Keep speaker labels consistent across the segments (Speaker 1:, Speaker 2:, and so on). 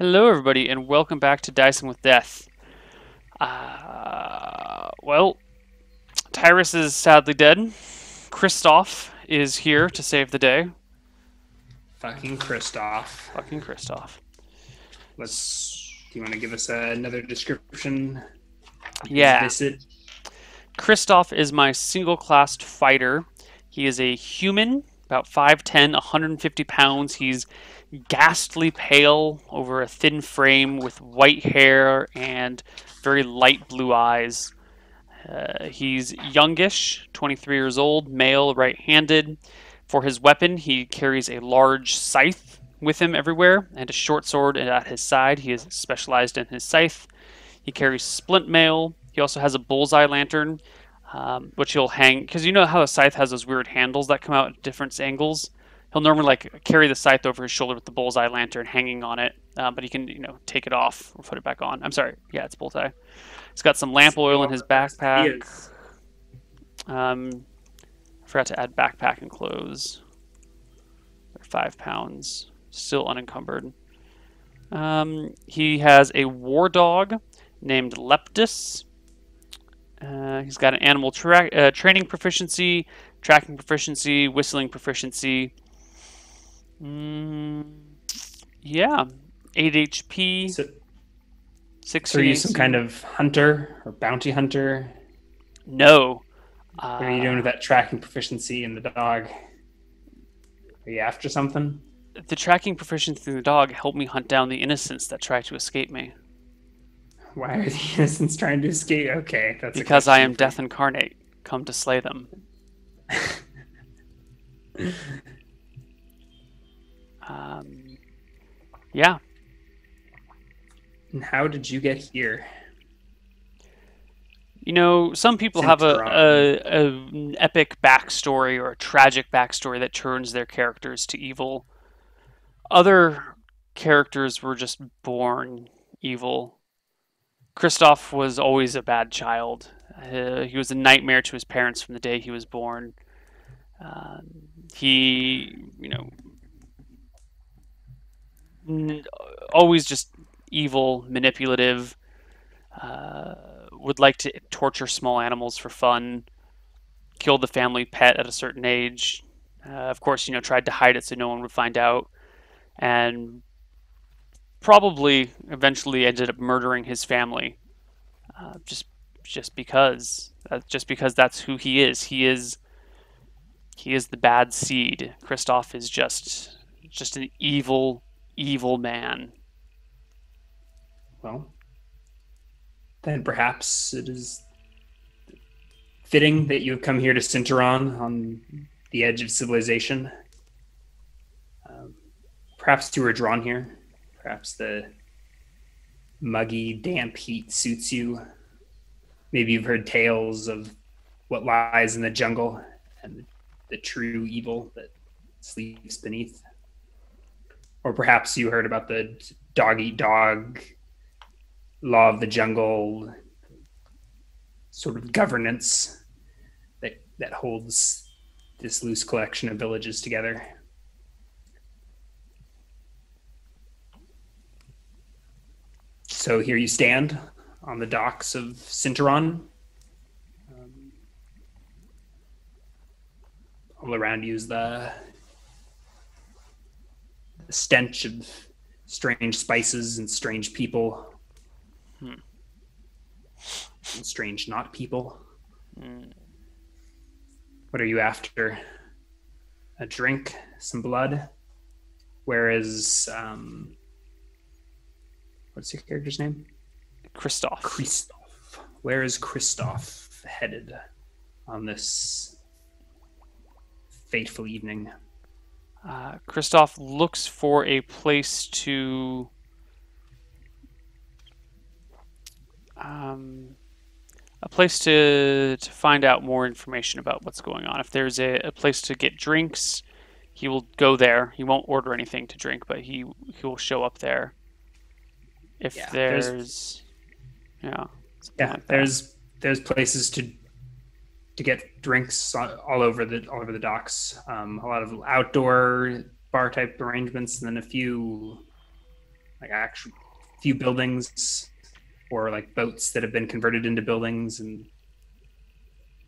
Speaker 1: Hello, everybody, and welcome back to Dicing with Death. Well, Tyrus is sadly dead. Kristoff is here to save the day.
Speaker 2: Fucking Kristoff.
Speaker 1: Fucking Kristoff.
Speaker 2: Do you want to give us another description of his
Speaker 1: Yeah,
Speaker 2: visit?
Speaker 1: Kristoff is my single-classed fighter. He is a human, about 5'10", 150 pounds. He's ghastly pale over a thin frame with white hair and very light blue eyes. He's youngish, 23 years old, male, right-handed. For his weapon, he carries a large scythe with him everywhere and a short sword at his side. He is specialized in his scythe. He carries splint mail. He also has a bullseye lantern, which he'll hang because you know how a scythe has those weird handles that come out at different angles. He'll normally like carry the scythe over his shoulder with the bullseye lantern hanging on it, but he can take it off or put it back on. I'm sorry, yeah, it's bullseye. He's got some lamp oil in his
Speaker 2: He
Speaker 1: backpack.
Speaker 2: is.
Speaker 1: I forgot to add backpack and clothes. They're 5 pounds, still unencumbered. He has a war dog named Leptis. He's got an animal training proficiency, tracking proficiency, whistling proficiency. Yeah, 8 HP,
Speaker 2: So,
Speaker 1: 6
Speaker 2: are you
Speaker 1: AC.
Speaker 2: some kind of hunter or bounty hunter?
Speaker 1: No.
Speaker 2: What are you doing with that tracking proficiency in the dog? Are you after something?
Speaker 1: The tracking proficiency in the dog helped me hunt down the innocents that tried to escape me.
Speaker 2: Why are the innocents trying to escape? Okay, that's a
Speaker 1: Because I
Speaker 2: question
Speaker 1: am
Speaker 2: for
Speaker 1: death incarnate, come to slay them.
Speaker 2: you.
Speaker 1: Yeah.
Speaker 2: And how did you get here?
Speaker 1: Some people have
Speaker 2: Sinteron.
Speaker 1: an epic backstory or a tragic backstory that turns their characters to evil. Other characters were just born evil. Kristoff was always a bad child. He was a nightmare to his parents from the day he was born. He, always just evil, manipulative, would like to torture small animals for fun, killed the family pet at a certain age. Of course, tried to hide it so no one would find out, and probably eventually ended up murdering his family, just because, just because that's who he is. He is the bad seed. Kristoff is just an evil, evil man.
Speaker 2: Well, then perhaps it is fitting that you have come here to Sinteron on the edge of civilization. Perhaps you were drawn here. Perhaps the muggy, damp heat suits you. Maybe you've heard tales of what lies in the jungle and the true evil that sleeps beneath. Or perhaps you heard about the dog eat dog law of the jungle sort of governance that holds this loose collection of villages together. So here you stand on the docks of Sinteron. All around you is the stench of strange spices and strange people. And strange not people. What are you after? A drink, some blood? Whereas, what's your character's name?
Speaker 1: Kristoff.
Speaker 2: Kristoff. Where is Kristoff headed on this fateful evening?
Speaker 1: Kristoff looks for a place to find out more information about what's going on. If there's a place to get drinks, he will go there. He won't order anything to drink, but he will show up there. If
Speaker 2: Yeah,
Speaker 1: there's yeah, something
Speaker 2: yeah,
Speaker 1: like that.
Speaker 2: there's places to get drinks all over the docks. A lot of outdoor bar type arrangements, and then a few like actual few buildings or like boats that have been converted into buildings and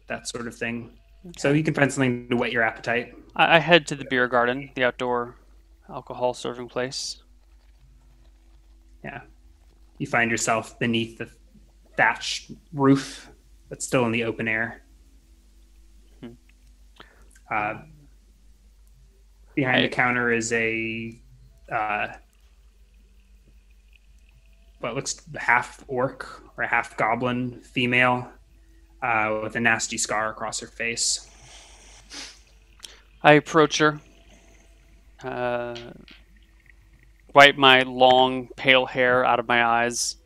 Speaker 2: that sort of thing. Okay. So you can find something to whet your appetite.
Speaker 1: I head to the beer garden, the outdoor alcohol serving place.
Speaker 2: Yeah. You find yourself beneath the thatched roof that's still in the open air. Behind the counter is a what looks half orc or half goblin female with a nasty scar across her face.
Speaker 1: I approach her, wipe my long, pale hair out of my eyes,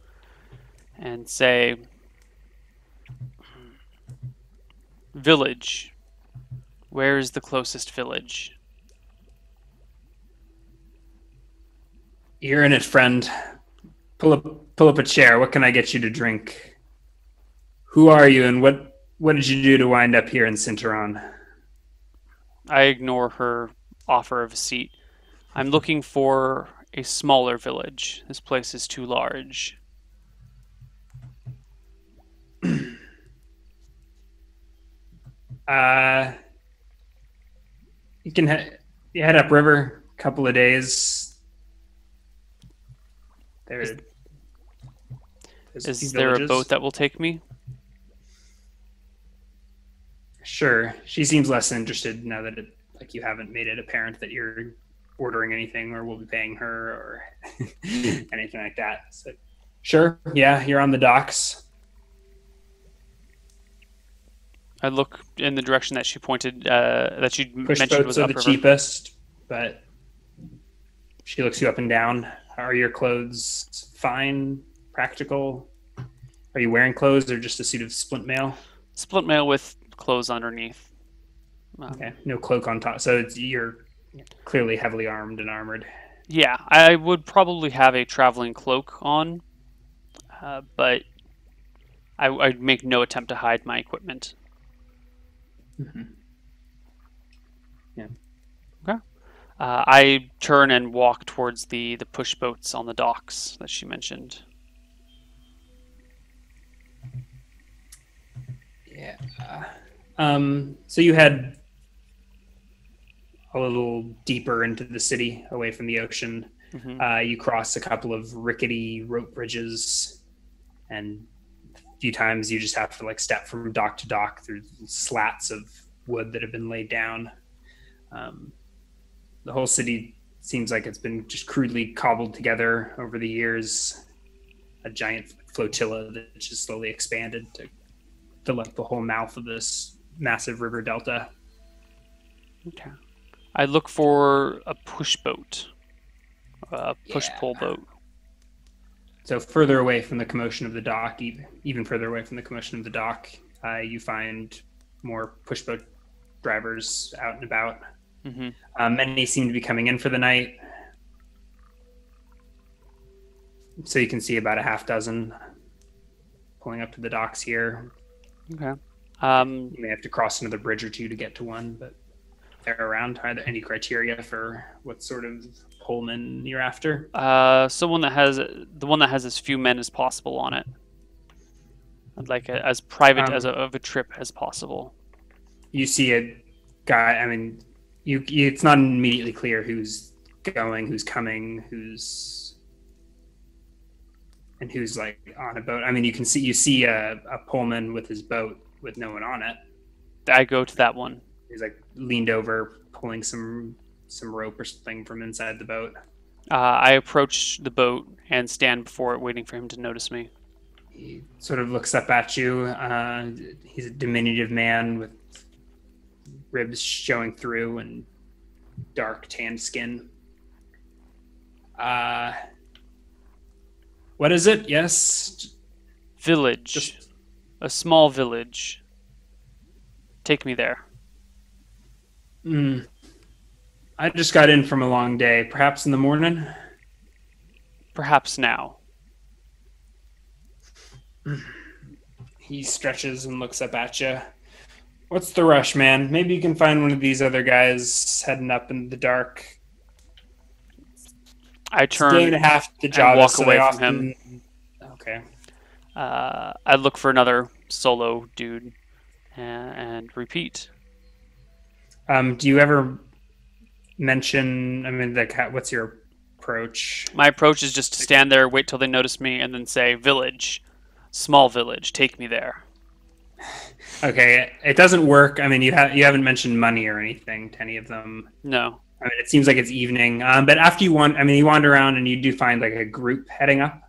Speaker 1: and say, "Village. Where is the closest village?"
Speaker 2: You're in it, friend. Pull up a chair. What can I get you to drink? Who are you, and what did you do to wind up here in Sinteron?
Speaker 1: I ignore her offer of a seat. I'm looking for a smaller village. This place is too large.
Speaker 2: You can head upriver a couple of days.
Speaker 1: Is there a boat that will take me?
Speaker 2: Sure. She seems less interested now that you haven't made it apparent that you're ordering anything or will be paying her or anything like that. So, sure. Yeah, you're on the docks.
Speaker 1: I look in the direction that she pointed, that she
Speaker 2: Push
Speaker 1: mentioned
Speaker 2: boats
Speaker 1: was
Speaker 2: are
Speaker 1: upriver.
Speaker 2: the cheapest, but she looks you up and down. Are your clothes fine, practical? Are you wearing clothes or just a suit of splint mail?
Speaker 1: Splint mail with clothes underneath.
Speaker 2: Okay, no cloak on top. So you're clearly heavily armed and armored.
Speaker 1: Yeah, I would probably have a traveling cloak on, but I'd make no attempt to hide my equipment.
Speaker 2: Mm-hmm. Yeah.
Speaker 1: Okay. I turn and walk towards the push boats on the docks that she mentioned.
Speaker 2: Yeah. So you head a little deeper into the city, away from the ocean. Mm-hmm. You cross a couple of rickety rope bridges, and a few times you just have to step from dock to dock through slats of wood that have been laid down. The whole city seems like it's been just crudely cobbled together over the years. A giant flotilla that just slowly expanded to fill up the whole mouth of this massive river delta.
Speaker 1: Okay. I look for a push boat, a push-pull boat.
Speaker 2: So further away from the commotion of the dock, even further away from the commotion of the dock, you find more push boat drivers out and about. Mm-hmm. Many seem to be coming in for the night. So you can see about a half dozen pulling up to the docks here.
Speaker 1: Okay.
Speaker 2: You may have to cross another bridge or two to get to one, but they're around. Are there any criteria for what sort of Pullman you're after?
Speaker 1: The one that has as few men as possible on it. I'd like it as private of a trip as possible.
Speaker 2: You see a guy. I mean, it's not immediately clear who's going, who's coming, who's on a boat. I mean, you see a Pullman with his boat with no one on it.
Speaker 1: I go to that one.
Speaker 2: He's leaned over, pulling some rope or something from inside the boat.
Speaker 1: I approach the boat and stand before it, waiting for him to notice me.
Speaker 2: He sort of looks up at you. He's a diminutive man with ribs showing through and dark tanned skin. What is it? Yes?
Speaker 1: Village. A small village. Take me there.
Speaker 2: I just got in from a long day. Perhaps in the morning?
Speaker 1: Perhaps now.
Speaker 2: He stretches and looks up at you. What's the rush, man? Maybe you can find one of these other guys heading up in the dark.
Speaker 1: I
Speaker 2: It's a game and
Speaker 1: turn
Speaker 2: a half to
Speaker 1: and
Speaker 2: Java,
Speaker 1: walk
Speaker 2: so they
Speaker 1: away from him.
Speaker 2: often. Okay.
Speaker 1: I look for another solo dude and repeat.
Speaker 2: Do you ever mention? I mean, like, what's your approach?
Speaker 1: My approach is just to stand there, wait till they notice me, and then say, "Village, small village, take me there."
Speaker 2: Okay, it doesn't work. I mean, you haven't mentioned money or anything to any of them.
Speaker 1: No.
Speaker 2: I mean, it seems like it's evening. But after you wander around and you do find like a group heading up,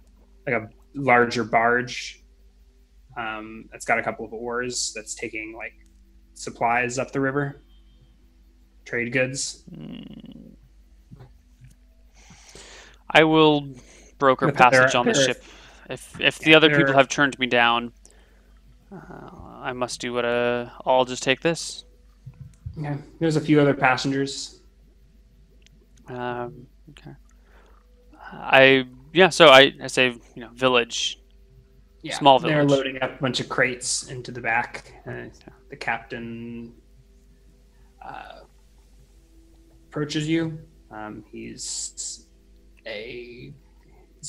Speaker 2: like a larger barge. That's got a couple of oars. That's taking like supplies up the river, trade goods.
Speaker 1: I will broker
Speaker 2: But
Speaker 1: passage on the ship. If the other people have turned me down, I must do what I'll just take this.
Speaker 2: Yeah, there's a few other passengers.
Speaker 1: Okay. So I say, village, small village.
Speaker 2: They're loading up a bunch of crates into the back. The captain approaches you. He's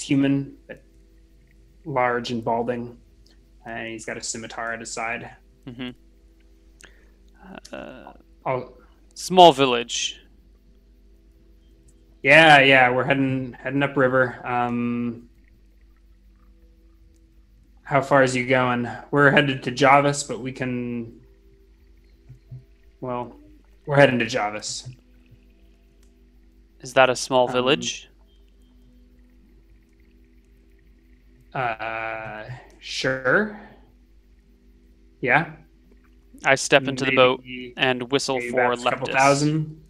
Speaker 2: human, but large and balding, and he's got a scimitar at his side.
Speaker 1: Mm-hmm. Small village.
Speaker 2: Yeah, we're heading upriver. How far is you going? We're headed to Javis, but we can. Well, we're heading to Javis.
Speaker 1: Is that a small village?
Speaker 2: Sure. Yeah.
Speaker 1: I step into the boat and whistle for
Speaker 2: a couple
Speaker 1: Leptis.
Speaker 2: thousand.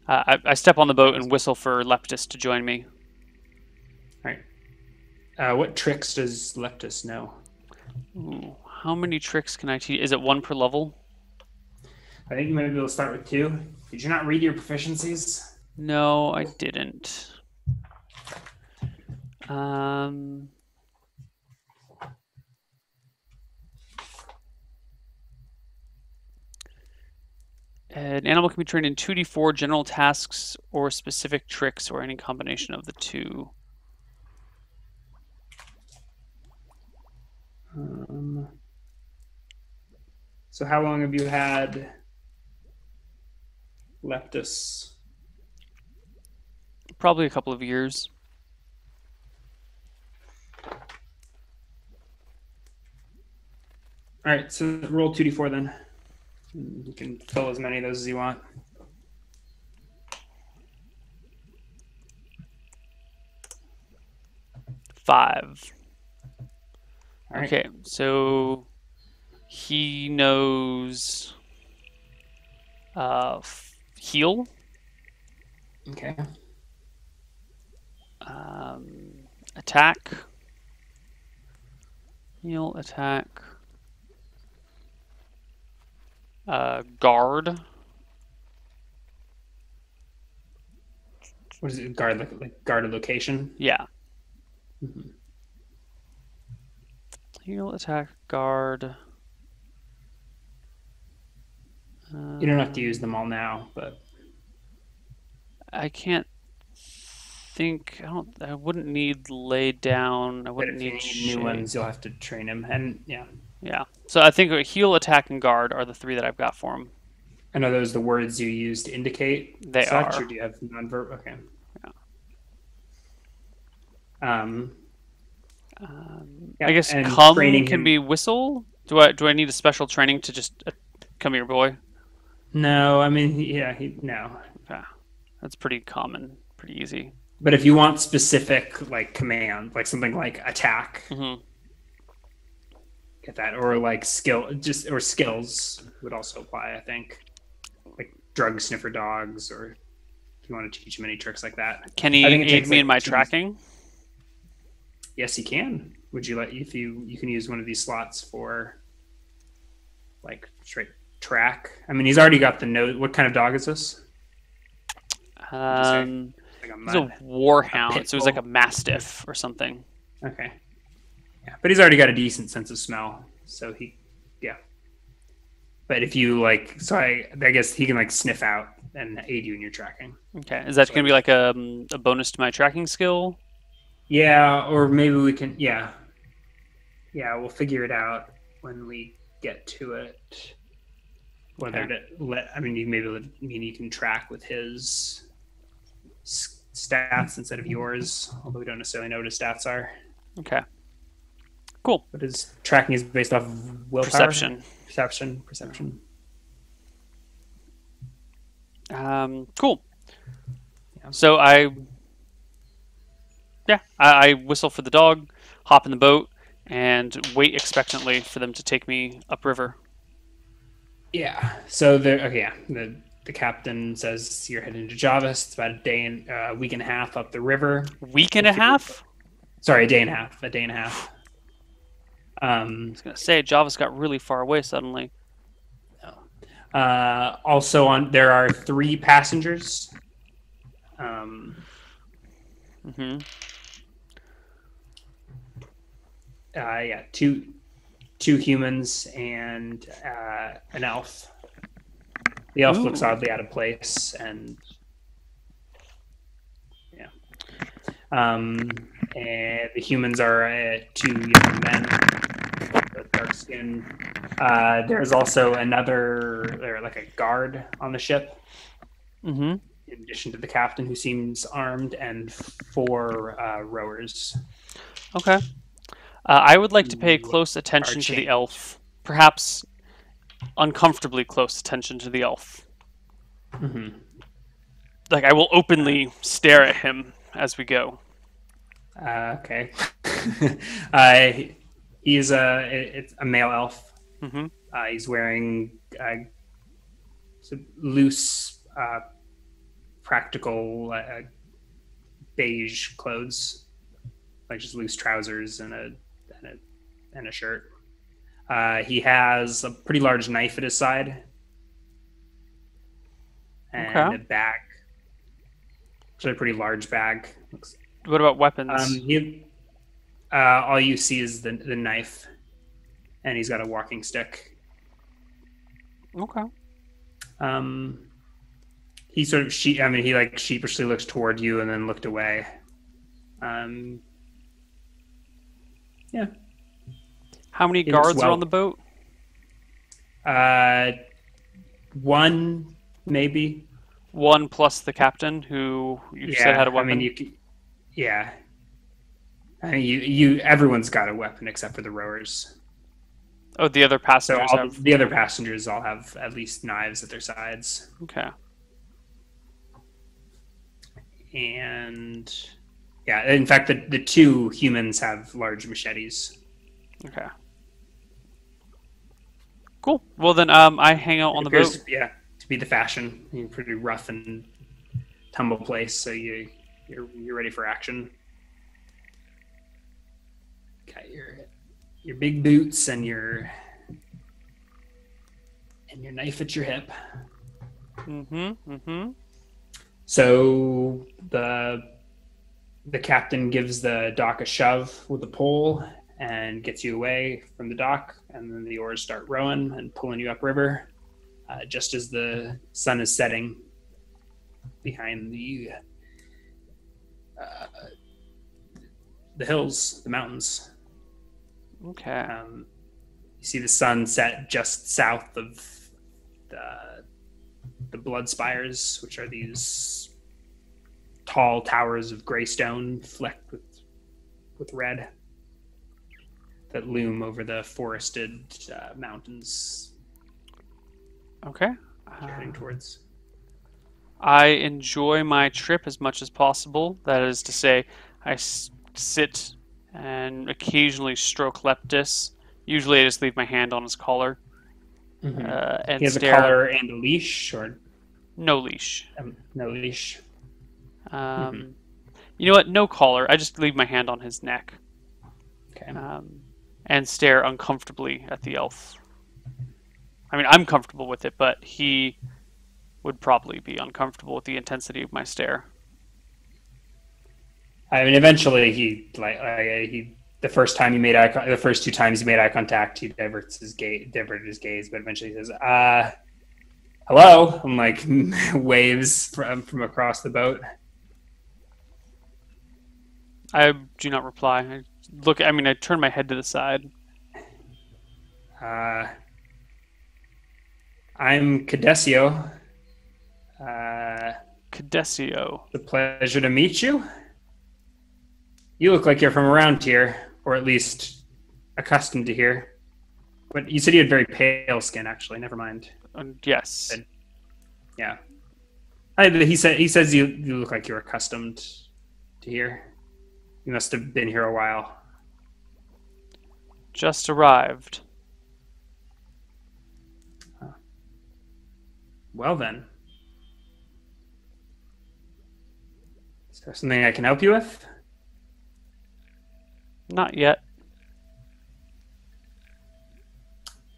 Speaker 1: I step on the boat and whistle for Leptis to join me.
Speaker 2: All right. What tricks does Leptis know?
Speaker 1: Ooh, how many tricks can I teach? Is it one per level?
Speaker 2: I think you might be able to start with 2. Did you not read your proficiencies?
Speaker 1: No, I didn't. An animal can be trained in 2d4 general tasks or specific tricks or any combination of the two.
Speaker 2: So how long have you had Leptis?
Speaker 1: Probably a couple of years.
Speaker 2: All right, so roll 2d4 then. You can fill as many of those as you want.
Speaker 1: Five.
Speaker 2: All right.
Speaker 1: Okay, so he knows heal,
Speaker 2: Okay.
Speaker 1: attack, heal, attack, guard.
Speaker 2: What is it? Guard, like guard a location?
Speaker 1: Yeah.
Speaker 2: Mm-hmm.
Speaker 1: Heal, attack, guard.
Speaker 2: You don't have to use them all now, but
Speaker 1: I can't think. I wouldn't need lay down. I wouldn't
Speaker 2: if you
Speaker 1: need
Speaker 2: need new ones, you'll have to train him. And yeah,
Speaker 1: Yeah. So I think heal, attack, and guard are the 3 that I've got for him.
Speaker 2: and are those the words you use to indicate
Speaker 1: They
Speaker 2: such,
Speaker 1: are.
Speaker 2: or do you have non-verb? Okay.
Speaker 1: I guess
Speaker 2: and
Speaker 1: come
Speaker 2: training
Speaker 1: can
Speaker 2: him-
Speaker 1: be whistle. Do I need a special training to just come here, boy?
Speaker 2: No, I mean, no.
Speaker 1: Yeah, that's pretty common, pretty easy.
Speaker 2: But if you want specific like command, like something like attack, get that, or like or skills would also apply. I think, like drug sniffer dogs, or if you want to teach him any tricks like that.
Speaker 1: Can he aid me in my tracking?
Speaker 2: Yes, he can. Would you like if you can use one of these slots for like straight track? I mean, he's already got the note. What kind of dog is this?
Speaker 1: He's a warhound, so it was like a mastiff or something.
Speaker 2: Okay. Yeah, but he's already got a decent sense of smell, so yeah. But if you like, so I guess he can like sniff out and aid you in your tracking.
Speaker 1: Okay. Is that
Speaker 2: So
Speaker 1: going to be like a bonus to my tracking skill?
Speaker 2: yeah, or maybe we can. Yeah, we'll figure it out when we get to it. Whether
Speaker 1: Okay.
Speaker 2: to let, I mean, you can track with his stats instead of yours, although we don't necessarily know what his stats are.
Speaker 1: Okay. Cool.
Speaker 2: But his tracking is based off of willpower,
Speaker 1: Perception.
Speaker 2: perception.
Speaker 1: Cool.
Speaker 2: Yeah.
Speaker 1: So I whistle for the dog, hop in the boat, and wait expectantly for them to take me upriver.
Speaker 2: Yeah. So the captain says you're heading to Javas. It's about a week and a half up the river.
Speaker 1: Week and a half?
Speaker 2: Sorry, a day and a half. A day and a half.
Speaker 1: I was gonna say Java's got really far away suddenly.
Speaker 2: Also, there are 3 passengers.
Speaker 1: Mm-hmm.
Speaker 2: Yeah, two humans and an elf. The elf looks oddly out of place, and yeah. And the humans are 2 young men with dark skin. There's also like a guard on the ship.
Speaker 1: Mm-hmm.
Speaker 2: In addition to the captain, who seems armed, and 4 rowers.
Speaker 1: Okay. I would like to pay close attention to the elf. Perhaps uncomfortably close attention to the elf.
Speaker 2: Mm-hmm.
Speaker 1: Like, I will openly stare at him as we go.
Speaker 2: Okay. He's it's a male elf.
Speaker 1: Mm-hmm.
Speaker 2: He's wearing some loose, practical beige clothes, like just loose trousers and a shirt. He has a pretty large knife at his side and a bag. It's a pretty large bag.
Speaker 1: What about weapons?
Speaker 2: All you see is the knife, and he's got a walking stick.
Speaker 1: Okay.
Speaker 2: He sort of he like sheepishly looks toward you and then looked away. Yeah.
Speaker 1: How many guards are on the boat?
Speaker 2: 1 maybe.
Speaker 1: 1 plus the captain, who you said had a weapon.
Speaker 2: Everyone's got a weapon except for the rowers.
Speaker 1: Oh, the other passengers have.
Speaker 2: The other passengers all have at least knives at their sides.
Speaker 1: Okay.
Speaker 2: And yeah, in fact, the 2 humans have large machetes.
Speaker 1: Okay. Cool. Well, then I hang out on the boat.
Speaker 2: To be the fashion. You're pretty rough and tumble place, so you're ready for action. Got your big boots and your knife at your hip.
Speaker 1: Mm-hmm. Mm-hmm.
Speaker 2: So the captain gives the dock a shove with a pole and gets you away from the dock, and then the oars start rowing and pulling you upriver, just as the sun is setting behind the hills, the mountains.
Speaker 1: Okay.
Speaker 2: You see the sun set just south of the blood spires, which are these tall towers of gray stone flecked with red that loom over the forested mountains.
Speaker 1: Okay.
Speaker 2: You're heading towards.
Speaker 1: I enjoy my trip as much as possible. That is to say, I sit and occasionally stroke Leptis. Usually I just leave my hand on his collar.
Speaker 2: Mm-hmm.
Speaker 1: And
Speaker 2: he has a collar and a leash, or
Speaker 1: no leash.
Speaker 2: No leash.
Speaker 1: You know what? No collar. I just leave my hand on his neck.
Speaker 2: Okay.
Speaker 1: And stare uncomfortably at the elf. I mean, I'm comfortable with it, but he would probably be uncomfortable with the intensity of my stare.
Speaker 2: I mean, eventually the first 2 times you made eye contact, he diverted his gaze, but eventually he says, hello, and like waves from across the boat.
Speaker 1: I do not reply. I turn my head to the side.
Speaker 2: Uh, I'm Cadesio. Uh,
Speaker 1: Cadesio.
Speaker 2: the pleasure to meet you. You look like you're from around here, or at least accustomed to here. But you said you had very pale skin, actually. Never mind.
Speaker 1: Yes.
Speaker 2: But, yeah. He says you look like you're accustomed to here. You must have been here a while.
Speaker 1: Just arrived.
Speaker 2: Well then. Is there something I can help you with?
Speaker 1: Not yet.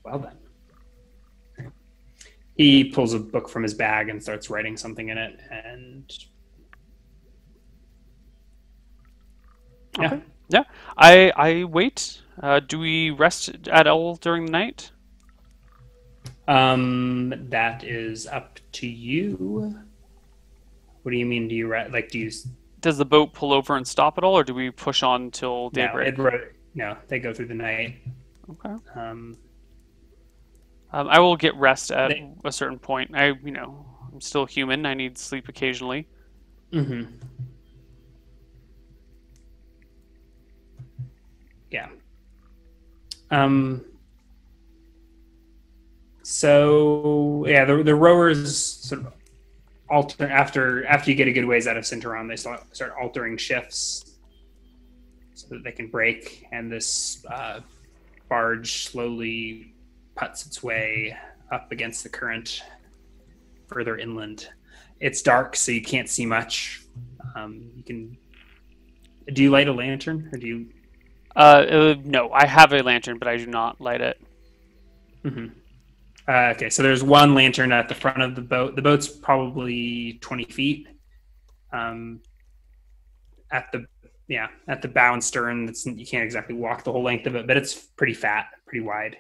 Speaker 2: Well then. He pulls a book from his bag and starts writing something in it, and
Speaker 1: Okay. Yeah. I wait. Do we rest at all during the night?
Speaker 2: That is up to you. What do you mean? Do you
Speaker 1: Does the boat pull over and stop at all, or do we push on till daybreak?
Speaker 2: No, they go through the night.
Speaker 1: Okay. I will get rest at a certain point. I'm still human. I need sleep occasionally.
Speaker 2: Mm-hmm. Yeah. So yeah, the rowers sort of alter after you get a good ways out of Cinteron, they start altering shifts so that they can break, and this barge slowly puts its way up against the current further inland. It's dark, so you can't see much. Do you light a lantern, or do you?
Speaker 1: No, I have a lantern, but I do not light it.
Speaker 2: Mm-hmm. Okay, so there's one lantern at the front of the boat. The boat's probably 20 feet. At the bow and stern, you can't exactly walk the whole length of it, but it's pretty fat, pretty wide,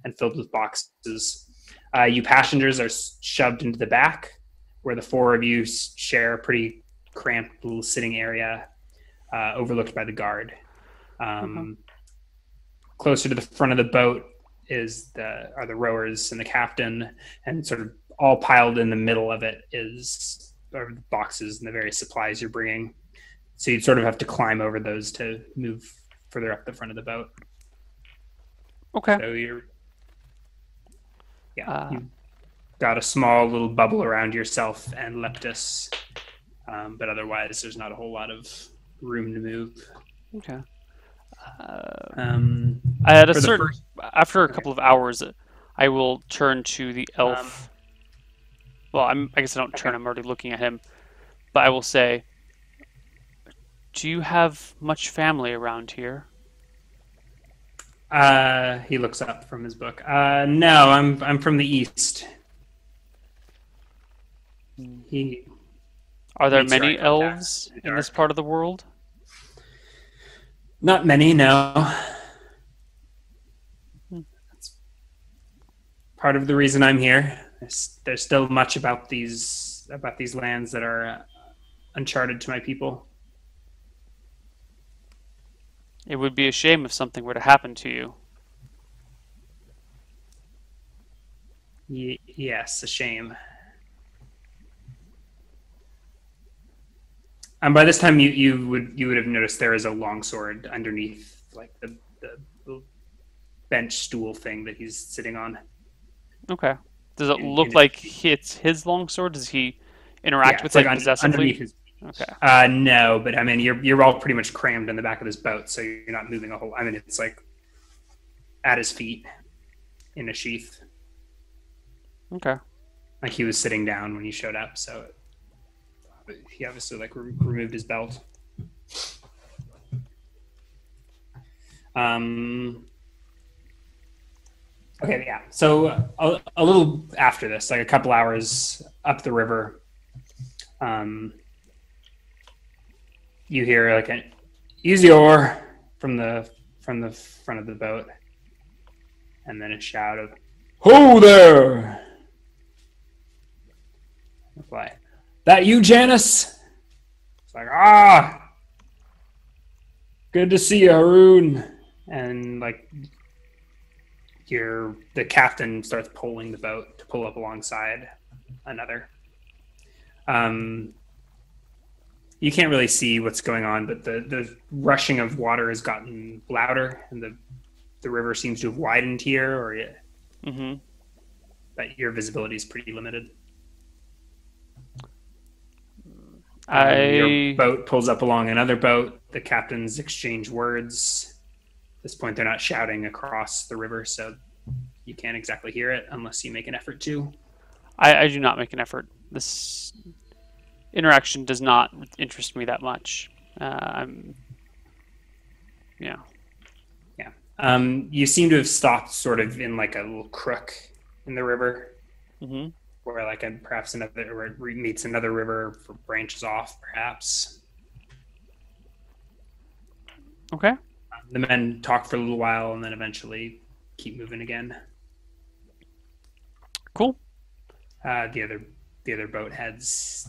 Speaker 2: and filled with boxes. You passengers are shoved into the back, where the four of you share a pretty cramped little sitting area, overlooked by the guard. Closer to the front of the boat are the rowers and the captain, and sort of all piled in the middle of it are the boxes and the various supplies you're bringing. So you'd sort of have to climb over those to move further up the front of the boat.
Speaker 1: Okay.
Speaker 2: So you've got a small little bubble around yourself and Leptus, but otherwise there's not a whole lot of room to move.
Speaker 1: Okay.
Speaker 2: After
Speaker 1: a couple of hours, I will turn to the elf. I guess I don't turn. I'm already looking at him, but I will say, "Do you have much family around here?"
Speaker 2: He looks up from his book. No, I'm from the east.
Speaker 1: Are there many elves in this part of the world?
Speaker 2: Not many, no. That's part of the reason I'm here. There's still much about these lands that are uncharted to my people.
Speaker 1: It would be a shame if something were to happen to you.
Speaker 2: Yes, a shame. And by this time, you would have noticed there is a longsword underneath, like the bench stool thing that he's sitting on.
Speaker 1: Okay. Does it look like it's his longsword? Does he interact with it possessively?
Speaker 2: Underneath his.
Speaker 1: Okay.
Speaker 2: No, but I mean, you're all pretty much crammed in the back of this boat, so you're not moving a whole. I mean, it's like at his feet in a sheath.
Speaker 1: Okay.
Speaker 2: Like he was sitting down when you showed up, so he obviously removed his belt. Okay, yeah. So a little after this, like a couple hours up the river, you hear like an "use the oar" from the front of the boat, and then a shout of "Ho there!" Like, that you, Janice? It's like, ah, good to see you, Haroon. And like, the captain starts pulling the boat to pull up alongside another. You can't really see what's going on, but the rushing of water has gotten louder, and the river seems to have widened here, but your visibility is pretty limited. Your boat pulls up along another boat. The captains exchange words. At this point, they're not shouting across the river, so you can't exactly hear it unless you make an effort to.
Speaker 1: I do not make an effort. This interaction does not interest me that much. Yeah.
Speaker 2: You seem to have stopped sort of in like a little crook in the river, where like perhaps another, where it meets another river, or branches off, perhaps.
Speaker 1: Okay.
Speaker 2: The men talk for a little while and then eventually keep moving again.
Speaker 1: Cool.
Speaker 2: The other boat heads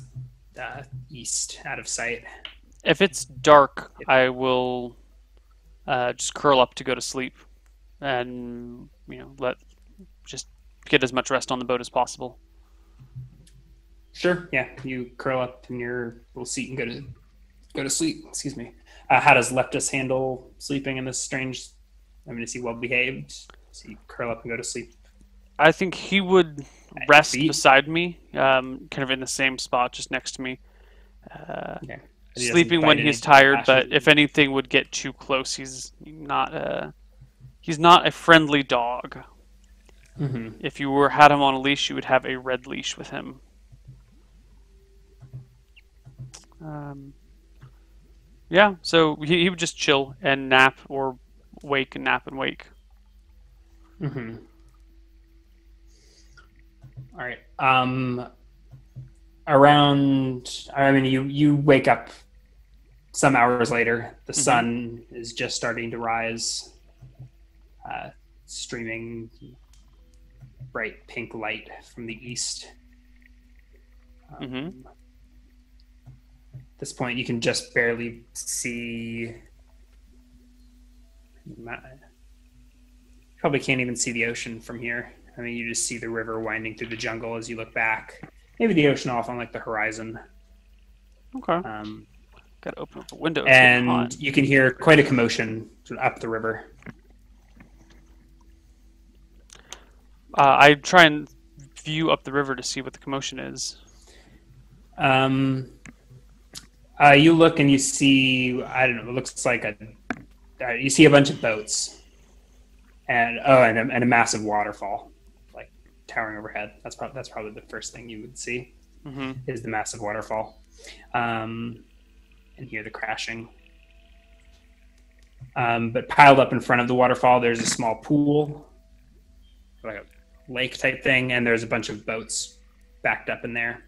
Speaker 2: east, out of sight.
Speaker 1: If it's dark, I will just curl up to go to sleep, and just get as much rest on the boat as possible.
Speaker 2: Sure. Yeah, you curl up in your little seat and go to sleep. Excuse me. How does Leptus handle sleeping in this strange? I mean, is he well behaved? Does he curl up and go to sleep?
Speaker 1: I think he would rest beside me, kind of in the same spot, just next to me.
Speaker 2: Okay.
Speaker 1: Sleeping when he's tired, but if anything would get too close, he's not a friendly dog. If you had him on a leash, you would have a red leash with him. Yeah, so he would just chill and nap, or wake and nap and wake.
Speaker 2: All right. You wake up some hours later. The sun is just starting to rise, streaming bright pink light from the east. At this point, you can just barely see. Probably can't even see the ocean from here. I mean, you just see the river winding through the jungle as you look back. Maybe the ocean off on like the horizon.
Speaker 1: Okay. Gotta open up the window.
Speaker 2: And you can hear quite a commotion up the river.
Speaker 1: I try and view up the river to see what the commotion is.
Speaker 2: You look and you see, I don't know, it looks like you see a bunch of boats. And a massive waterfall, like towering overhead. That's probably the first thing you would see, is the massive waterfall, and hear the crashing. But piled up in front of the waterfall, there's a small pool, like a lake type thing, and there's a bunch of boats backed up in there.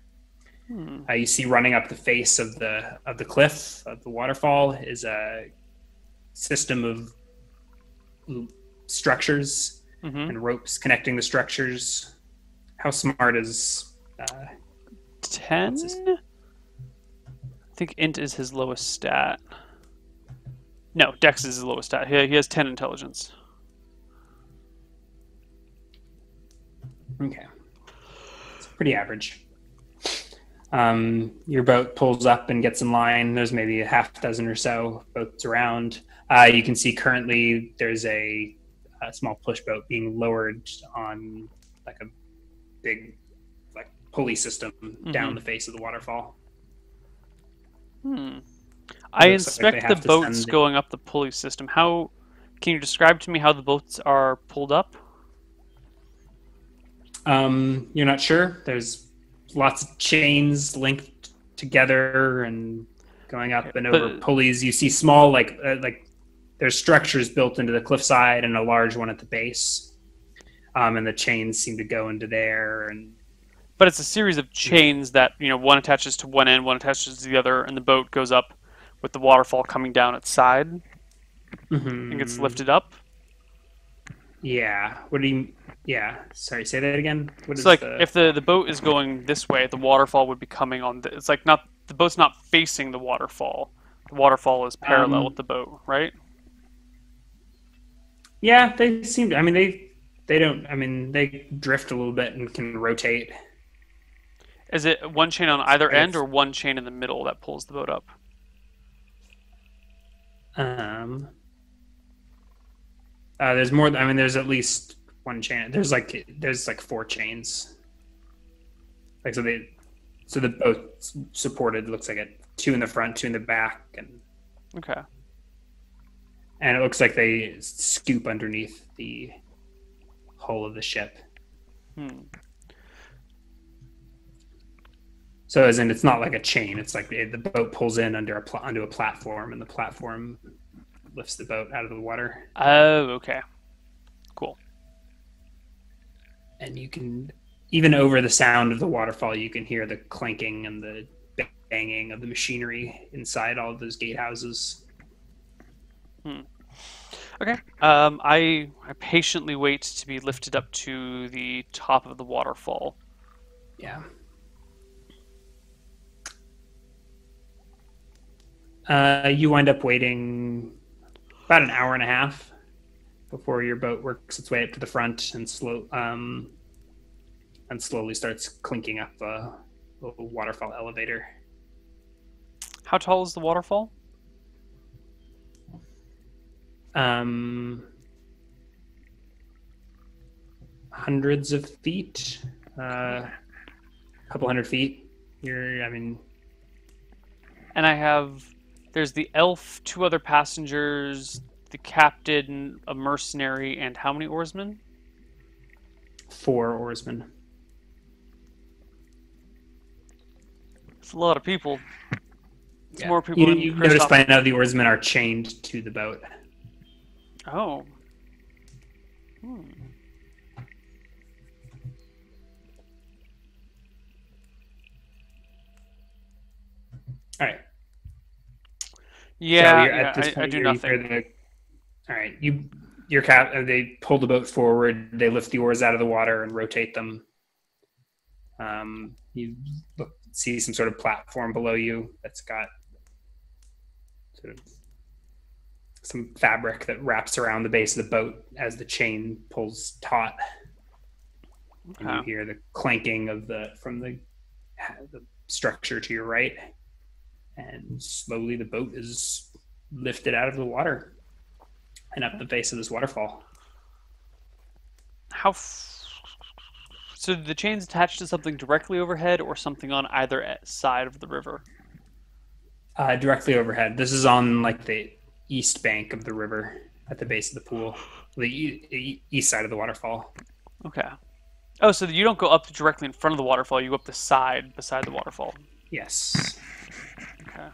Speaker 2: You see running up the face of the cliff of the waterfall is a system of structures and ropes connecting the structures. How smart is
Speaker 1: 10? I think int is his lowest stat. No, dex is his lowest stat. He has 10 intelligence.
Speaker 2: Okay. It's pretty average. Your boat pulls up and gets in line. There's maybe a half dozen or so boats around. You can see currently there's a small push boat being lowered on like a big pulley system down the face of the waterfall.
Speaker 1: I inspect the boats going up the pulley system. How can you describe to me how the boats are pulled up?
Speaker 2: You're not sure. There's lots of chains linked together and going up and over pulleys. You see small like there's structures built into the cliffside and a large one at the base, and the chains seem to go into there.
Speaker 1: But it's a series of chains that one attaches to one end, one attaches to the other, and the boat goes up with the waterfall coming down its side and gets lifted up.
Speaker 2: Yeah. What do you? Yeah. Sorry. Say that again. What
Speaker 1: So
Speaker 2: is
Speaker 1: like
Speaker 2: the?
Speaker 1: if the boat is going this way, the waterfall would be coming on. It's like not the boat's not facing the waterfall. The waterfall is parallel with
Speaker 2: Um.
Speaker 1: the boat, right?
Speaker 2: Yeah. They seem. I mean, they don't. I mean, they drift a little bit and can rotate.
Speaker 1: Is it one chain on either
Speaker 2: I
Speaker 1: end or
Speaker 2: guess.
Speaker 1: one chain in the middle that pulls the boat up?
Speaker 2: Um. There's more. I mean, there's at least one chain. There's like four chains. Like so the boat supported looks like it. Two in the front, two in the back,
Speaker 1: Okay.
Speaker 2: and it looks like they scoop underneath the hull of the ship.
Speaker 1: Hmm.
Speaker 2: So as in, it's not like a chain. It's like the boat pulls in onto a platform, and the platform lifts the boat out of the water.
Speaker 1: Oh, okay. Cool.
Speaker 2: And you can, even over the sound of the waterfall, you can hear the clanking and the banging of the machinery inside all of those gatehouses.
Speaker 1: Hmm. Okay. I patiently wait to be lifted up to the top of the waterfall.
Speaker 2: Yeah. You wind up waiting about an hour and a half before your boat works its way up to the front and slowly starts clinking up the waterfall elevator.
Speaker 1: How tall is the waterfall?
Speaker 2: Um, Hundreds of feet, a couple hundred feet. I mean,
Speaker 1: And there's the elf, two other passengers, the captain, a mercenary, and how many oarsmen?
Speaker 2: 4 oarsmen.
Speaker 1: It's a lot of people. It's
Speaker 2: Yeah.
Speaker 1: more people than
Speaker 2: You notice
Speaker 1: Kristoff.
Speaker 2: by now the oarsmen are chained to the boat.
Speaker 1: Oh. Hmm.
Speaker 2: All right. So
Speaker 1: Yeah,
Speaker 2: you're at this
Speaker 1: I
Speaker 2: point.
Speaker 1: do
Speaker 2: You hear
Speaker 1: nothing.
Speaker 2: all right. They pull the boat forward. They lift the oars out of the water and rotate them. You see some sort of platform below you that's got sort of some fabric that wraps around the base of the boat as the chain pulls taut, and you
Speaker 1: Okay.
Speaker 2: hear the clanking from the structure to your right, and slowly the boat is lifted out of the water and up the face of this waterfall.
Speaker 1: So the chain's attached to something directly overhead or something on either side of the river?
Speaker 2: Directly overhead. This is on like the east bank of the river at the base of the pool, the east side of the waterfall.
Speaker 1: Okay. Oh, so you don't go up directly in front of the waterfall, you go up the side beside the waterfall.
Speaker 2: Yes.
Speaker 1: Okay.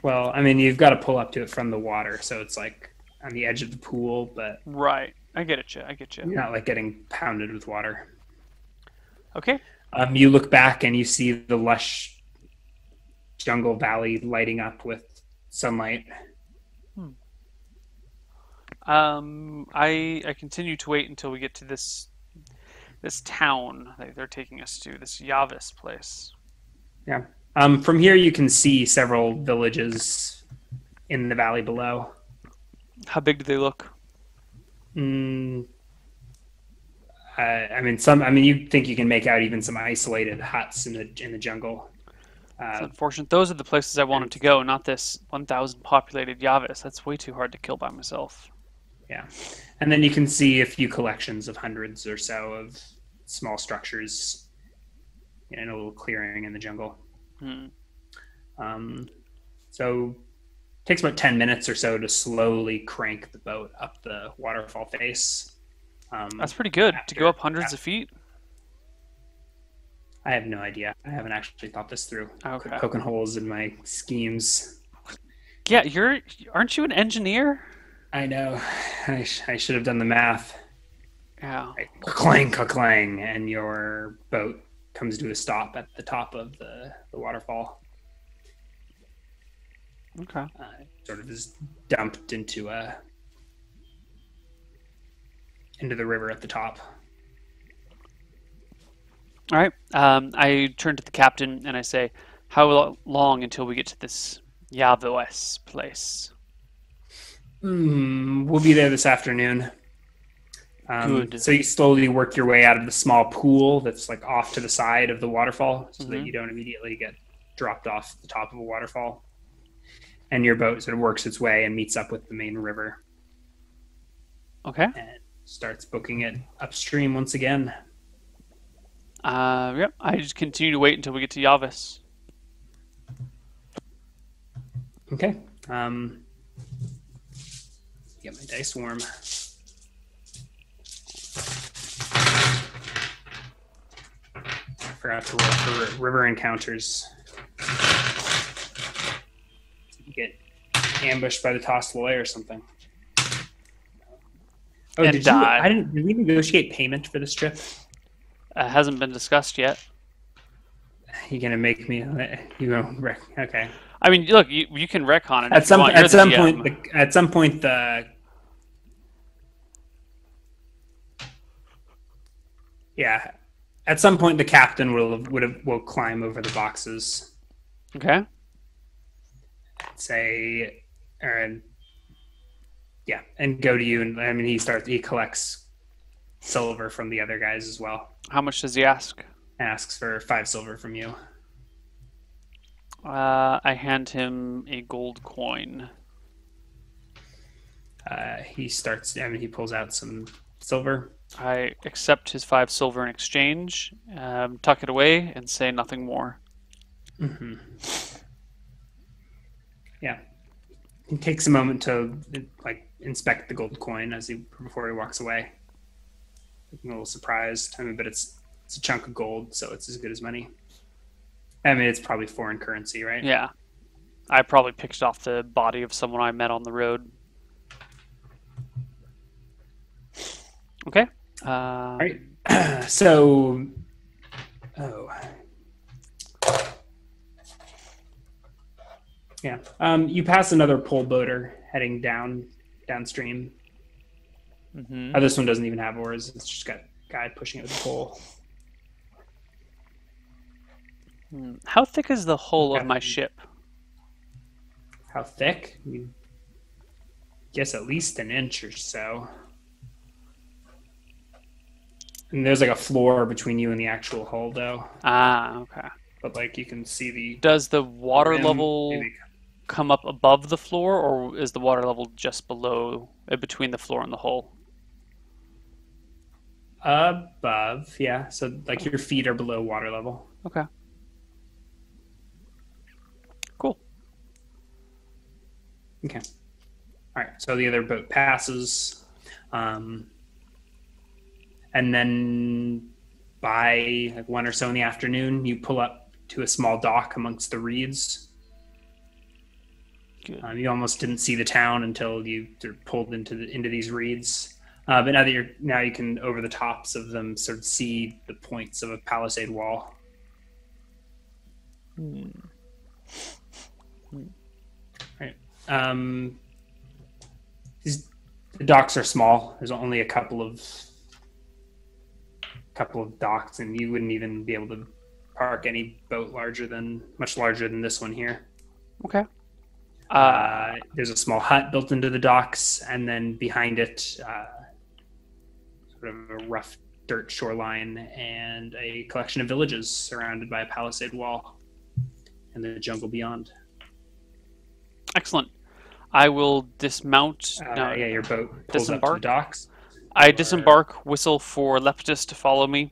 Speaker 2: Well, I mean, you've got to pull up to it from the water, so it's like on the edge of the pool, but
Speaker 1: Right. I get it, I get
Speaker 2: you're
Speaker 1: you.
Speaker 2: not like getting pounded with water.
Speaker 1: Okay.
Speaker 2: You look back and you see the lush jungle valley lighting up with sunlight.
Speaker 1: I continue to wait until we get to this town that they're taking us to, this Yavis place.
Speaker 2: Yeah. From here, you can see several villages in the valley below.
Speaker 1: How big do they look?
Speaker 2: Mm, I mean, some. I mean, you think you can make out even some isolated huts in the jungle.
Speaker 1: It's unfortunate. Those are the places I wanted to go, not this 1,000 populated Yavis. That's way too hard to kill by myself.
Speaker 2: Yeah, and then you can see a few collections of hundreds or so of small structures in a little clearing in the jungle.
Speaker 1: Hmm.
Speaker 2: So it takes about 10 minutes or so to slowly crank the boat up the waterfall face.
Speaker 1: That's pretty good to go up hundreds of feet.
Speaker 2: I have no idea. I haven't actually thought this through.
Speaker 1: Okay.
Speaker 2: Poking holes in my schemes.
Speaker 1: Yeah, aren't you an engineer?
Speaker 2: I know. I should have done the math.
Speaker 1: Yeah.
Speaker 2: Right. Clang, clang, and your boat comes to a stop at the top of the waterfall.
Speaker 1: Okay.
Speaker 2: Sort of is dumped into into the river at the top.
Speaker 1: All right. I turn to the captain and I say, "How long until we get to this Yavos place?"
Speaker 2: We'll be there this afternoon.
Speaker 1: Good.
Speaker 2: So you slowly work your way out of the small pool that's like off to the side of the waterfall, so that you don't immediately get dropped off the top of a waterfall. And your boat sort of works its way and meets up with the main river
Speaker 1: Okay.
Speaker 2: and starts booking it upstream once again.
Speaker 1: Yep. I just continue to wait until we get to Yavos.
Speaker 2: Okay. Get my dice warm. Forgot to roll for river encounters. You get ambushed by the tossed lawyer or something. Oh,
Speaker 1: And die.
Speaker 2: Did we negotiate payment for this trip?
Speaker 1: Hasn't been discussed yet.
Speaker 2: You're gonna make me. Okay.
Speaker 1: I mean, look, you can retcon it
Speaker 2: At
Speaker 1: if you want. You're
Speaker 2: at
Speaker 1: the
Speaker 2: some
Speaker 1: GM.
Speaker 2: point, at some point, the yeah, at some point the captain will climb over the boxes.
Speaker 1: Okay.
Speaker 2: Say, and yeah, and go to you, and I mean he collects silver from the other guys as well.
Speaker 1: How much does he ask?
Speaker 2: Asks for 5 silver from you.
Speaker 1: I hand him a gold coin.
Speaker 2: He pulls out some silver.
Speaker 1: I accept his 5 silver in exchange, tuck it away, and say nothing more.
Speaker 2: Mm-hmm. Yeah. He takes a moment to inspect the gold coin before he walks away. I'm a little surprised. I mean, but it's a chunk of gold, so it's as good as money. I mean, it's probably foreign currency, right?
Speaker 1: Yeah. I probably picked it off the body of someone I met on the road. Okay.
Speaker 2: All right. So, yeah. You pass another pole boater heading downstream.
Speaker 1: Mm-hmm.
Speaker 2: This one doesn't even have oars. It's just got a guy pushing it with a pole.
Speaker 1: How thick is the hull of my ship?
Speaker 2: How thick? I guess at least an inch or so. And there's like a floor between you and the actual hull, though.
Speaker 1: Ah, okay.
Speaker 2: But you can see the.
Speaker 1: Does the water
Speaker 2: rim,
Speaker 1: level
Speaker 2: maybe.
Speaker 1: come up above the floor, or is the water level just below, between the floor and the hull?
Speaker 2: Above, yeah. So your feet are below water level.
Speaker 1: Okay. Cool.
Speaker 2: Okay. All right. So the other boat passes, and then by 1 or so in the afternoon, you pull up to a small dock amongst the reeds.
Speaker 1: Good.
Speaker 2: You almost didn't see the town until you sort of pulled into these reeds. But now you can, over the tops of them, sort of see the points of a palisade wall. Right. The docks are small. There's only a couple of docks, and you wouldn't even be able to park any boat much larger than this one here.
Speaker 1: Okay.
Speaker 2: There's a small hut built into the docks, and then behind it, sort of a rough dirt shoreline and a collection of villages surrounded by a palisade wall and the jungle beyond.
Speaker 1: Excellent. I will dismount.
Speaker 2: Your boat pulls up to the docks.
Speaker 1: I disembark, whistle for Leptus to follow me,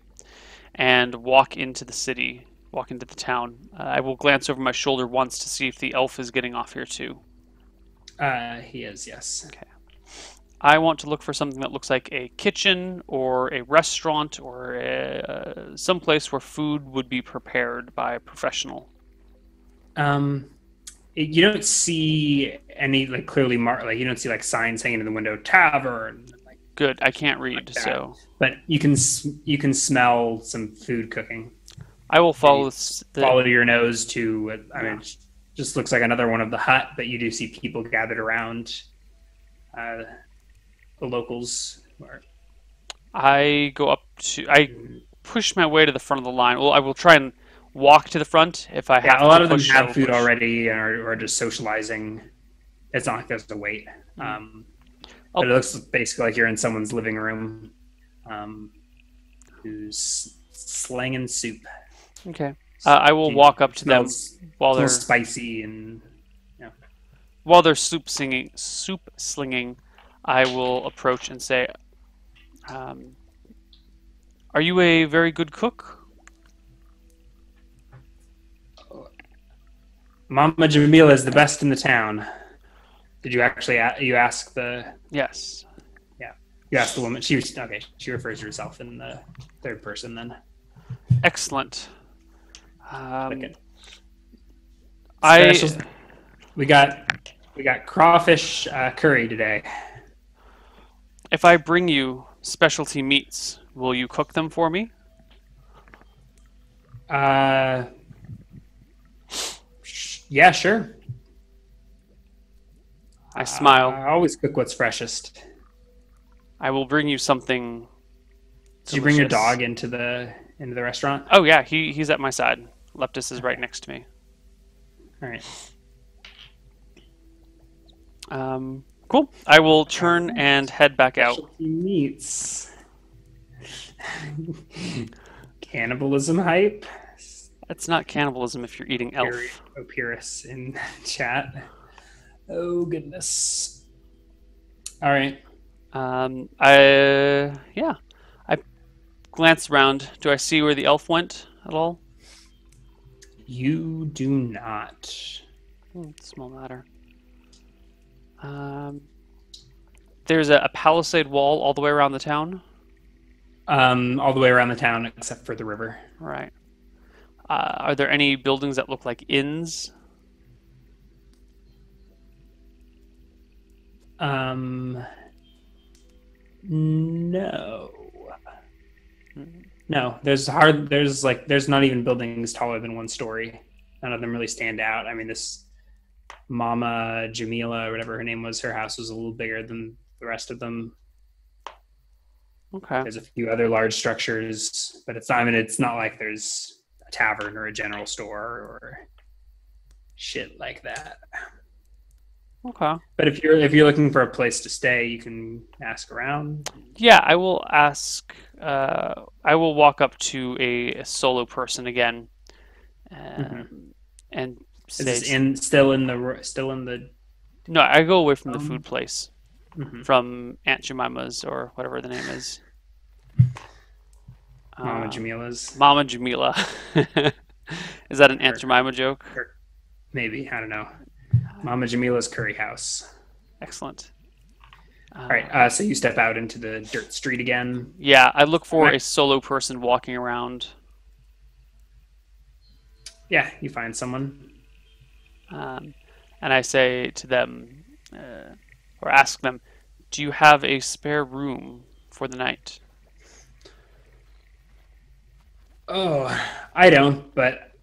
Speaker 1: and walk into the city, walk into the town. I will glance over my shoulder once to see if the elf is getting off here too.
Speaker 2: He is, yes.
Speaker 1: Okay. I want to look for something that looks like a kitchen or a restaurant or some place where food would be prepared by a professional.
Speaker 2: You don't see any clearly marked, you don't see signs hanging in the window, tavern.
Speaker 1: Good. I can't read, so.
Speaker 2: But you can smell some food cooking.
Speaker 1: I will follow
Speaker 2: follow your nose to. It just looks like another one of the hut, but you do see people gathered around. The locals
Speaker 1: I push my way to the front of the line. Well, I will try and walk to the front. If I
Speaker 2: Yeah,
Speaker 1: have
Speaker 2: a
Speaker 1: to
Speaker 2: lot of them
Speaker 1: push, I
Speaker 2: have
Speaker 1: will
Speaker 2: food
Speaker 1: push.
Speaker 2: already and are just socializing. It's not like there's a wait.
Speaker 1: Mm.
Speaker 2: But
Speaker 1: Oh,
Speaker 2: it looks basically like you're in someone's living room, um, who's slanging soup.
Speaker 1: okay. I will walk up
Speaker 2: It
Speaker 1: to them while
Speaker 2: smells
Speaker 1: they're
Speaker 2: spicy and yeah.
Speaker 1: soup slinging. I will approach and say, um, "Are you a very good cook?"
Speaker 2: Mama Jamila is the best in the town. Did you actually you ask the
Speaker 1: Yes.
Speaker 2: yeah you asked the woman? She was okay. She refers to herself in the third person then.
Speaker 1: Excellent.
Speaker 2: Okay.
Speaker 1: I
Speaker 2: Specials. We got crawfish curry today.
Speaker 1: If I bring you specialty meats, will you cook them for me?
Speaker 2: Uh, yeah, sure.
Speaker 1: I smile.
Speaker 2: I always cook what's freshest.
Speaker 1: I will bring you something
Speaker 2: Did you bring your
Speaker 1: delicious.
Speaker 2: dog into the restaurant?
Speaker 1: Oh yeah, he's at my side. Leptis is right
Speaker 2: Okay.
Speaker 1: next to me.
Speaker 2: All right.
Speaker 1: Cool. I will turn and head back out.
Speaker 2: Specialty meats. Cannibalism hype.
Speaker 1: It's not cannibalism if you're eating elf.
Speaker 2: Opirus in chat. Oh goodness. All right.
Speaker 1: Yeah. I glance around. Do I see where the elf went at all?
Speaker 2: You do not.
Speaker 1: Small matter. There's a palisade wall all the way around the town.
Speaker 2: All the way around the town except for the river.
Speaker 1: Right. Are there any buildings that look like inns?
Speaker 2: No.
Speaker 1: Hmm.
Speaker 2: No, there's not even buildings taller than one story. None of them really stand out. I mean, this Mama Jamila or whatever her name was, her house was a little bigger than the rest of them.
Speaker 1: Okay.
Speaker 2: There's a few other large structures, but it's not. I mean, it's not like there's a tavern or a general store or shit like that.
Speaker 1: Okay.
Speaker 2: But if you're looking for a place to stay, you can ask around.
Speaker 1: Yeah, I will ask. I will walk up to a solo person again, and
Speaker 2: Is
Speaker 1: say,
Speaker 2: this still in the
Speaker 1: "No, I go away from the food place,
Speaker 2: mhm.
Speaker 1: from Aunt Jemima's or whatever the name is,
Speaker 2: Mama Jamila's?
Speaker 1: Mama Jamila." Is that an Aunt
Speaker 2: Or,
Speaker 1: Jemima joke?
Speaker 2: or maybe I don't know. Mama Jamila's curry house.
Speaker 1: Excellent.
Speaker 2: All right, so you step out into the dirt street again.
Speaker 1: Yeah, I look for
Speaker 2: Right.
Speaker 1: a solo person walking around.
Speaker 2: Yeah, you find someone.
Speaker 1: And I say to them, or ask them, "Do you have a spare room for the night?"
Speaker 2: Oh, I don't, but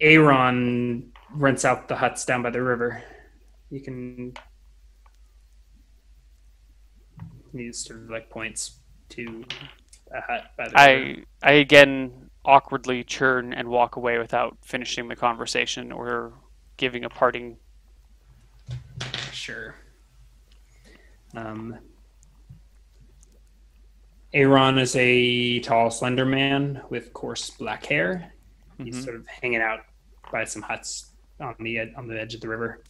Speaker 2: Aaron rents out the huts down by the river. You can. He sort of like points to a hut by the river.
Speaker 1: I again awkwardly churn and walk away without finishing the conversation or giving a parting.
Speaker 2: Sure. Aaron is a tall, slender man with coarse black hair. He's sort of hanging out by some huts on the edge of the river.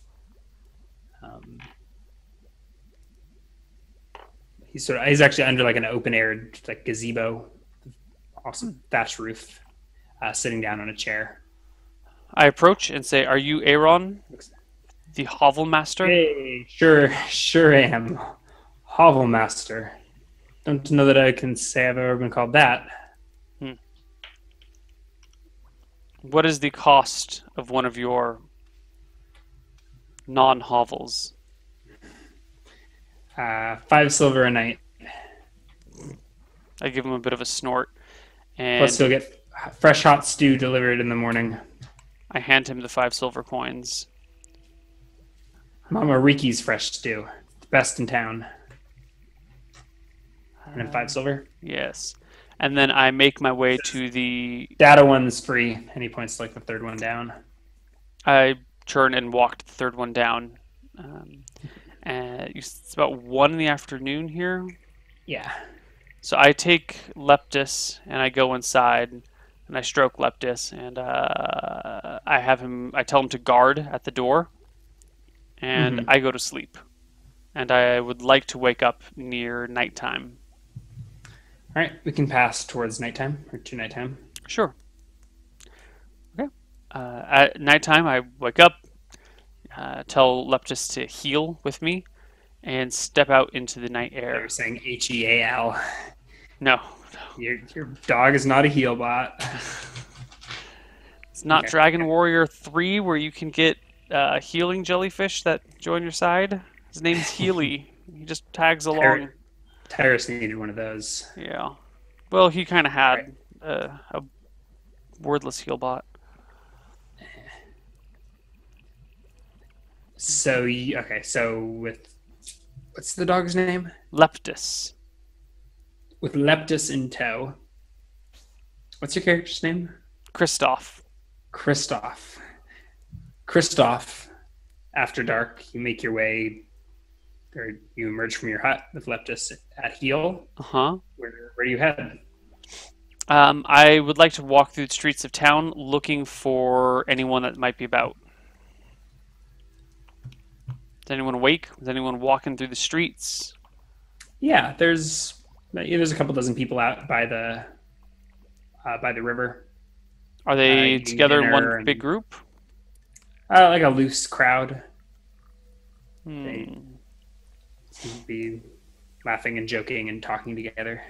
Speaker 2: He's actually under like an open air like gazebo, awesome thatched roof, sitting down on a chair.
Speaker 1: I approach and say, "Are you Aaron, the hovel master?"
Speaker 2: Hey, sure am. Hovelmaster. Don't know that I can say I've ever been called that.
Speaker 1: What is the cost of one of your non-hovels?
Speaker 2: 5 silver a night.
Speaker 1: I give him a bit of a snort,
Speaker 2: Plus, you'll
Speaker 1: and
Speaker 2: get fresh hot stew delivered in the morning.
Speaker 1: I hand him the 5 silver coins.
Speaker 2: Mama Riki's fresh stew. Best in town. And then 5 silver.
Speaker 1: Yes. And then I make my way to the...
Speaker 2: Data one's free. Any points like the third one down.
Speaker 1: I turn and walk the third one down. And it's about 1 in the afternoon here.
Speaker 2: Yeah.
Speaker 1: So I take Leptis and I go inside and I stroke Leptis and I tell him to guard at the door and I go to sleep. And I would like to wake up near nighttime.
Speaker 2: All right, we can pass towards nighttime or to nighttime.
Speaker 1: Sure. Okay. At nighttime, I wake up, tell Leptis to heal with me, and step out into the night air.
Speaker 2: You're saying HEAL.
Speaker 1: No.
Speaker 2: Your dog is not a heal bot.
Speaker 1: It's not Dragon Warrior 3 where you can get healing jellyfish that join your side. His name's Healy. He just tags along.
Speaker 2: Tyrus needed one of those.
Speaker 1: Yeah. Well, he kind of had a wordless heal bot.
Speaker 2: So, okay, so with... What's the dog's name?
Speaker 1: Leptis.
Speaker 2: With Leptis in tow. What's your character's name?
Speaker 1: Kristoff.
Speaker 2: Kristoff. After dark, you make your way... Or you emerge from your hut with Leptis at heel.
Speaker 1: Uh-huh.
Speaker 2: Where do you head?
Speaker 1: I would like to walk through the streets of town looking for anyone that might be about. Is anyone awake? Is anyone walking through the streets?
Speaker 2: Yeah, there's a couple dozen people out by the river.
Speaker 1: Are they together in one big group?
Speaker 2: Like a loose crowd. They seem to be laughing and joking and talking together.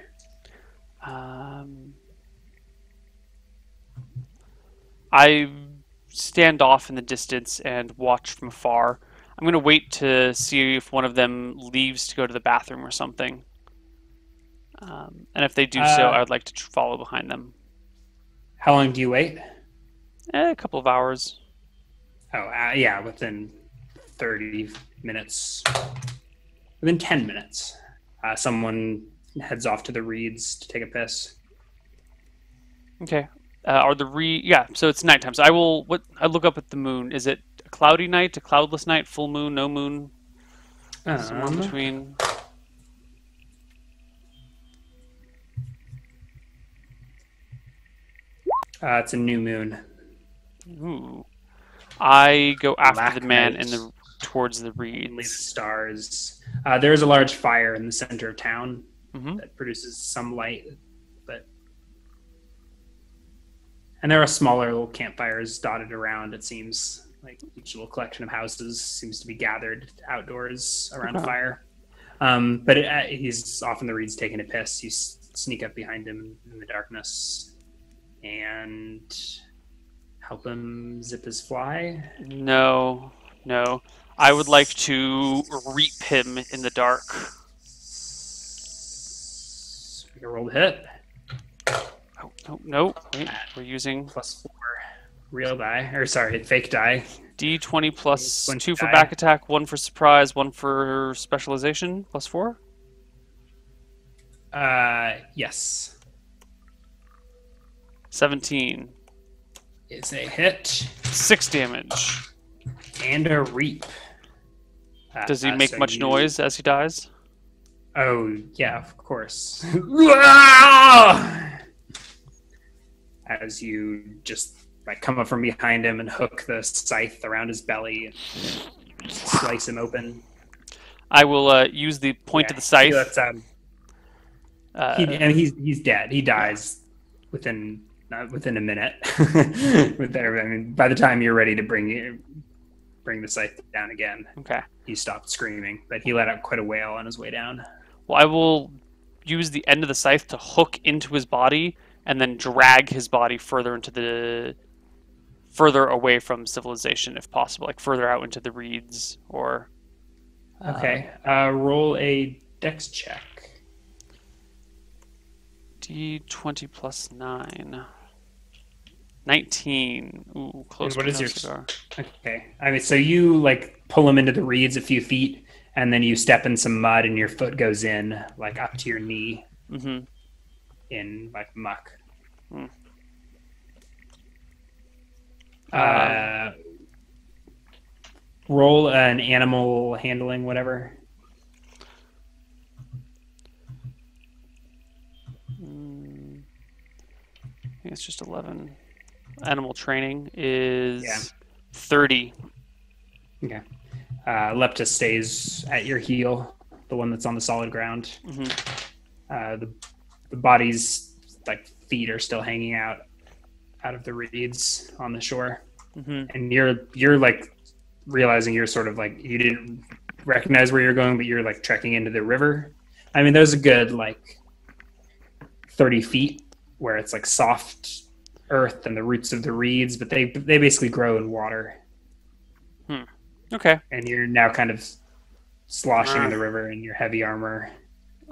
Speaker 1: I stand off in the distance and watch from afar. I'm going to wait to see if one of them leaves to go to the bathroom or something. And if they do so, I would like to follow behind them.
Speaker 2: How long do you wait?
Speaker 1: A couple of hours.
Speaker 2: Oh, yeah, within 30 minutes. Within 10 minutes, someone heads off to the reeds to take a piss.
Speaker 1: Okay. Yeah, so it's nighttime. So I look up at the moon. Is it a cloudy night, a cloudless night, full moon, no moon? Somewhere in between.
Speaker 2: It's a new moon.
Speaker 1: Ooh. I go after
Speaker 2: Black
Speaker 1: the man
Speaker 2: night.
Speaker 1: towards the
Speaker 2: Only the
Speaker 1: reeds.
Speaker 2: stars. There is a large fire in the center of town
Speaker 1: Mm-hmm.
Speaker 2: that produces some light, and there are smaller little campfires dotted around. It seems like each little collection of houses seems to be gathered outdoors around a fire. But he's off in the reeds taking a piss. You sneak up behind him in the darkness and help him zip his fly.
Speaker 1: No. I would like to reap him in the dark.
Speaker 2: We can roll the hit.
Speaker 1: Oh, no. Wait, we're using
Speaker 2: +4 real die, or sorry, fake die.
Speaker 1: D20 plus
Speaker 2: 20
Speaker 1: 2 for
Speaker 2: die.
Speaker 1: back attack, 1 for surprise, 1 for specialization, +4.
Speaker 2: Yes.
Speaker 1: 17.
Speaker 2: It's a hit
Speaker 1: 6 damage.
Speaker 2: and a reap.
Speaker 1: Does he make
Speaker 2: So
Speaker 1: much noise as he dies?
Speaker 2: Oh, yeah, of course. As you just come up from behind him and hook the scythe around his belly and slice him open.
Speaker 1: I will use the point of the scythe.
Speaker 2: He's dead. He dies within a minute. By the time you're ready to bring the scythe down again,
Speaker 1: Okay.
Speaker 2: he stopped screaming, but he let out quite a wail on his way down.
Speaker 1: Well, I will use the end of the scythe to hook into his body and then drag his body further away from civilization, if possible, like further out into the reeds or.
Speaker 2: Okay. Roll a dex check.
Speaker 1: D20 plus 9. 19. Ooh, close.
Speaker 2: And what
Speaker 1: but
Speaker 2: is
Speaker 1: no
Speaker 2: your
Speaker 1: cigar.
Speaker 2: Okay. So you pull him into the reeds a few feet, and then you step in some mud and your foot goes in like up to your knee
Speaker 1: Mm-hmm.
Speaker 2: in like muck.
Speaker 1: Mm.
Speaker 2: Roll an animal handling, whatever.
Speaker 1: I think it's just 11. Animal training is
Speaker 2: Yeah.
Speaker 1: 30.
Speaker 2: Okay. Lepta stays at your heel, the one that's on the solid ground.
Speaker 1: Mm-hmm.
Speaker 2: The body's like feet are still hanging out of the reeds on the shore, and you're like realizing you're sort of like you didn't recognize where you're going, but you're like trekking into the river. I mean, there's a good like 30 feet where it's like soft earth and the roots of the reeds, but they basically grow in water.
Speaker 1: Okay.
Speaker 2: And you're now kind of sloshing in the river in your heavy armor.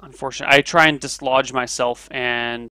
Speaker 1: Unfortunately, I try and dislodge myself and